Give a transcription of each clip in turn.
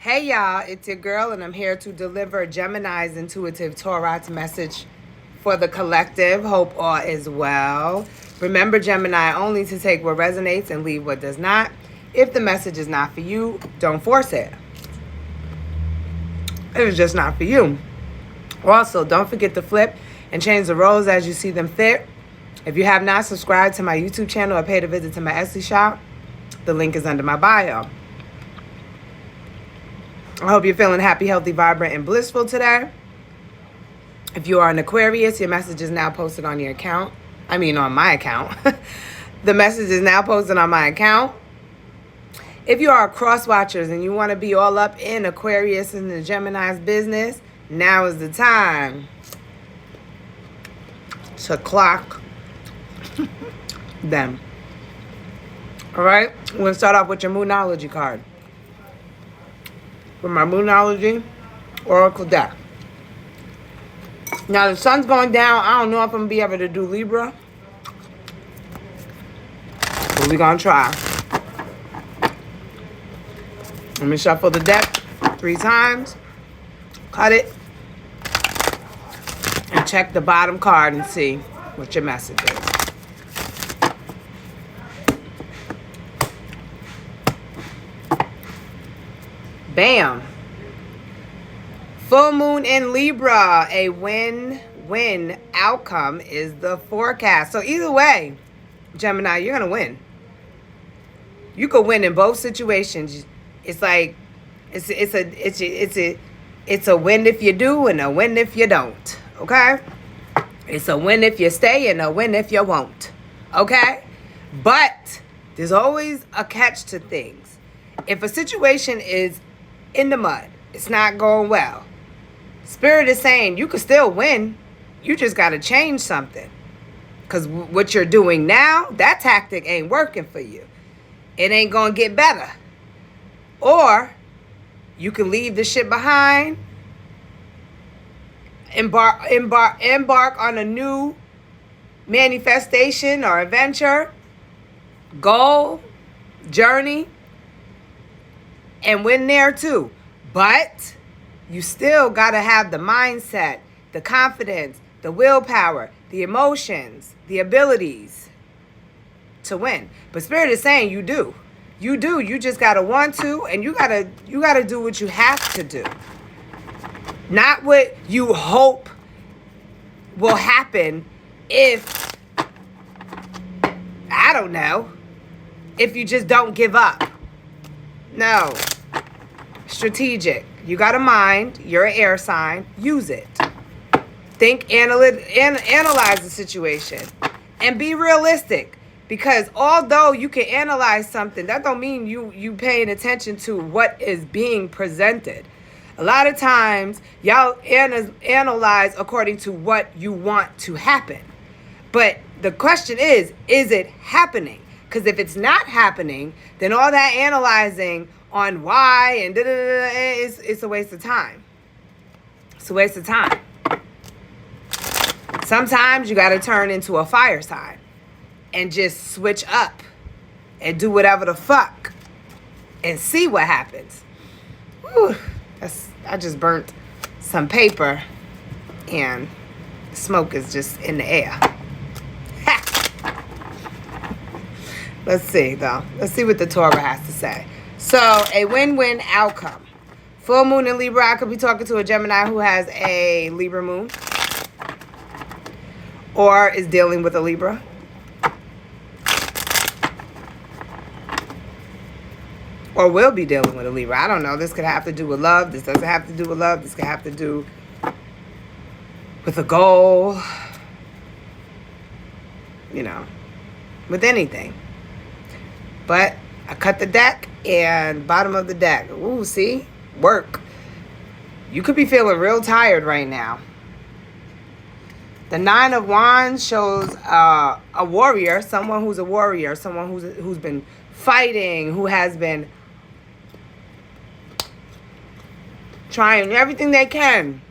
Hey y'all, it's your girl, and I'm here to deliver Gemini's intuitive Torah's message for the collective. Hope all is well. Remember, Gemini, only to take what resonates and leave what does not. If the message is not for you, don't force it. It is just not for you. Also, don't forget to flip and change the roles as you see them fit. If you have not subscribed to my YouTube channel or paid a visit to my Etsy shop, the link is under my bio. I hope you're feeling happy, healthy, vibrant, and blissful today. If you are an Aquarius, your message is now posted on your account. On my account. The message is now posted on my account. If you are cross watchers and you want to be all up in Aquarius and the Gemini's business, now is the time to clock them. All right, we're going to start off with your Moonology card. With my Moonology Oracle deck. Now the sun's going down. I don't know if I'm going to be able to do Libra. But we're going to try. Let me shuffle the deck 3 times. Cut it. And check the bottom card and see what your message is. Bam. Full moon in Libra. A win-win outcome is the forecast. So either way, Gemini, you're going to win. You could win in both situations. It's like it's a win if you do and a win if you don't. Okay? It's a win if you stay and a win if you won't. Okay? But there's always a catch to things. If a situation is in the mud, it's not going well, Spirit is saying you could still win. You just got to change something. Because what you're doing now, that tactic ain't working for you. It ain't going to get better. Or you can leave the shit behind, embark on a new manifestation or adventure, goal, journey, and win there too. But you still got to have the mindset, the confidence, the willpower, the emotions, the abilities to win. But Spirit is saying you do. You do. You just got to want to, and you got to do what you have to do. Not what you hope will happen if, I don't know, if you just don't give up. No. Strategic. You got a mind. You're an air sign. Use it. Think, analyze the situation. And be realistic. Because although you can analyze something, that don't mean you paying attention to what is being presented. A lot of times, y'all analyze according to what you want to happen. But the question is it happening? Because if it's not happening, then all that analyzing on why and it's a waste of time. It's a waste of time. Sometimes you got to turn into a fire sign and just switch up and do whatever the fuck and see what happens. Whew, I just burnt some paper and smoke is just in the air. Let's see, though. Let's see what the Torah has to say. So, a win-win outcome. Full moon in Libra. I could be talking to a Gemini who has a Libra moon. Or is dealing with a Libra. Or will be dealing with a Libra. I don't know. This could have to do with love. This doesn't have to do with love. This could have to do with a goal. You know, with anything. But I cut the deck and bottom of the deck. Ooh, see? Work. You could be feeling real tired right now. The 9 of Wands shows a warrior, someone who's a warrior, someone who's been fighting, who has been trying everything they can.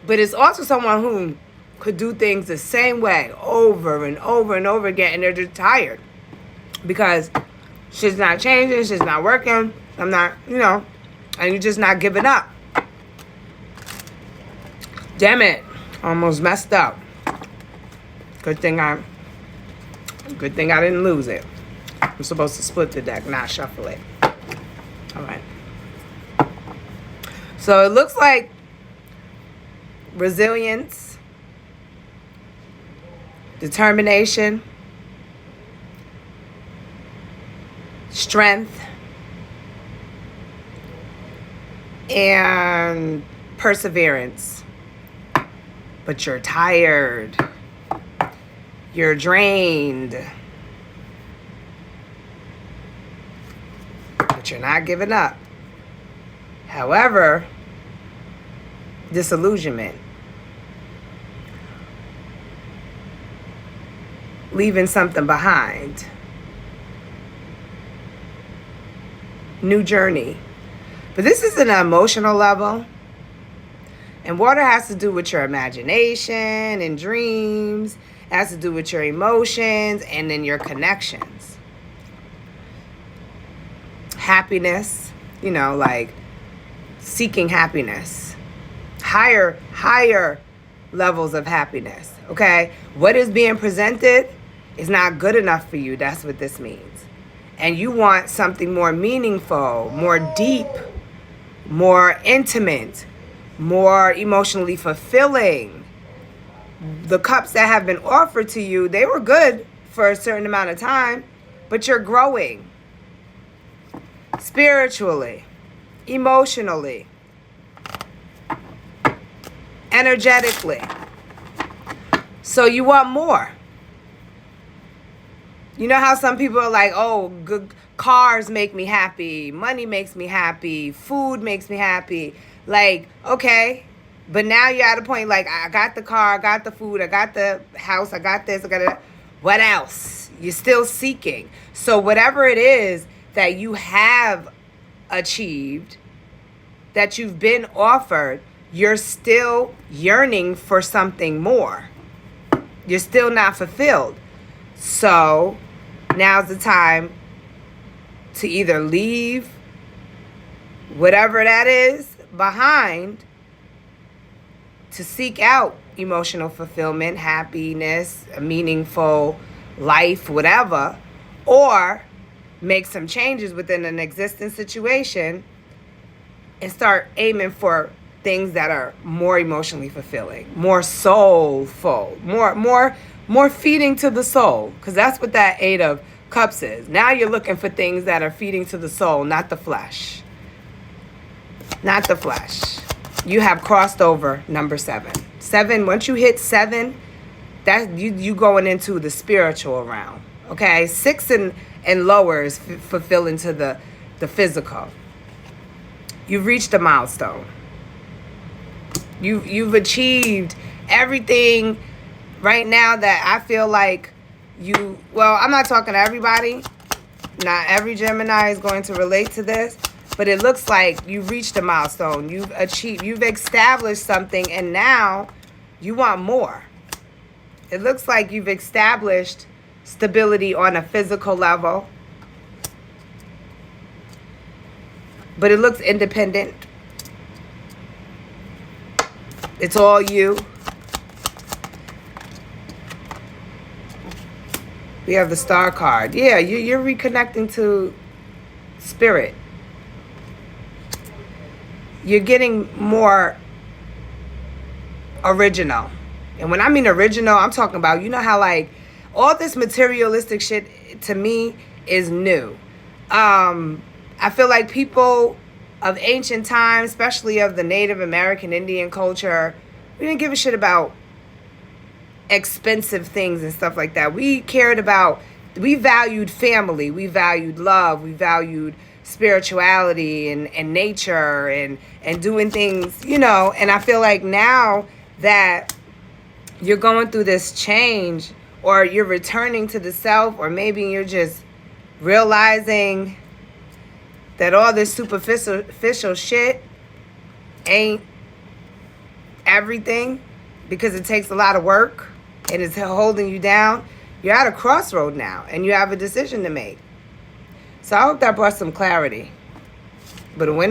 But it's also someone who could do things the same way over and over and over again, and they're just tired because shit's not changing, shit's not working. I'm not, and you're just not giving up. Damn it. Almost messed up. Good thing I didn't lose it. I'm supposed to split the deck, not shuffle it. All right. So it looks like resilience, determination, strength, and perseverance. But you're tired. You're drained. But you're not giving up. However, disillusionment. Leaving something behind. New journey. But this is an emotional level. And water has to do with your imagination and dreams. It has to do with your emotions and then your connections. Happiness, like seeking happiness. Higher levels of happiness, okay? What is being presented is not good enough for you. That's what this means. And you want something more meaningful, more deep, more intimate, more emotionally fulfilling. The cups that have been offered to you, they were good for a certain amount of time, but you're growing spiritually, emotionally, energetically. So you want more. You know how some people are like, oh, good cars make me happy, money makes me happy, food makes me happy. Like, okay, but now you're at a point like, I got the car, I got the food, I got the house, I got this, I got that. What else? You're still seeking. So whatever it is that you have achieved, that you've been offered, you're still yearning for something more. You're still not fulfilled. So now's the time to either leave whatever that is behind to seek out emotional fulfillment, happiness, a meaningful life, whatever, or make some changes within an existing situation and start aiming for things that are more emotionally fulfilling, more soulful, more feeding to the soul, because that's what that Eight of Cups is. Now you're looking for things that are feeding to the soul, not the flesh. Not the flesh. You have crossed over number 7. 7, once you hit 7, that you going into the spiritual realm. Okay? 6 and lower is fulfilling to the physical. You've reached a milestone. You've achieved everything right now that I feel like I'm not talking to everybody. Not every Gemini is going to relate to this, but it looks like you've reached a milestone. You've established something, and now you want more. It looks like you've established stability on a physical level, but it looks independent. It's all you. We have the Star card. Yeah, you're reconnecting to spirit. You're getting more original. And when I mean original, I'm talking about, how like all this materialistic shit to me is new. I feel like people of ancient times, especially of the Native American Indian culture, we didn't give a shit about expensive things and stuff like that. We valued family, we valued love, we valued spirituality and nature and doing things, and I feel like now that you're going through this change, or you're returning to the self, or maybe you're just realizing that all this superficial shit ain't everything, because it takes a lot of work and it's holding you down. You're at a crossroad now and you have a decision to make. So I hope that brought some clarity. But when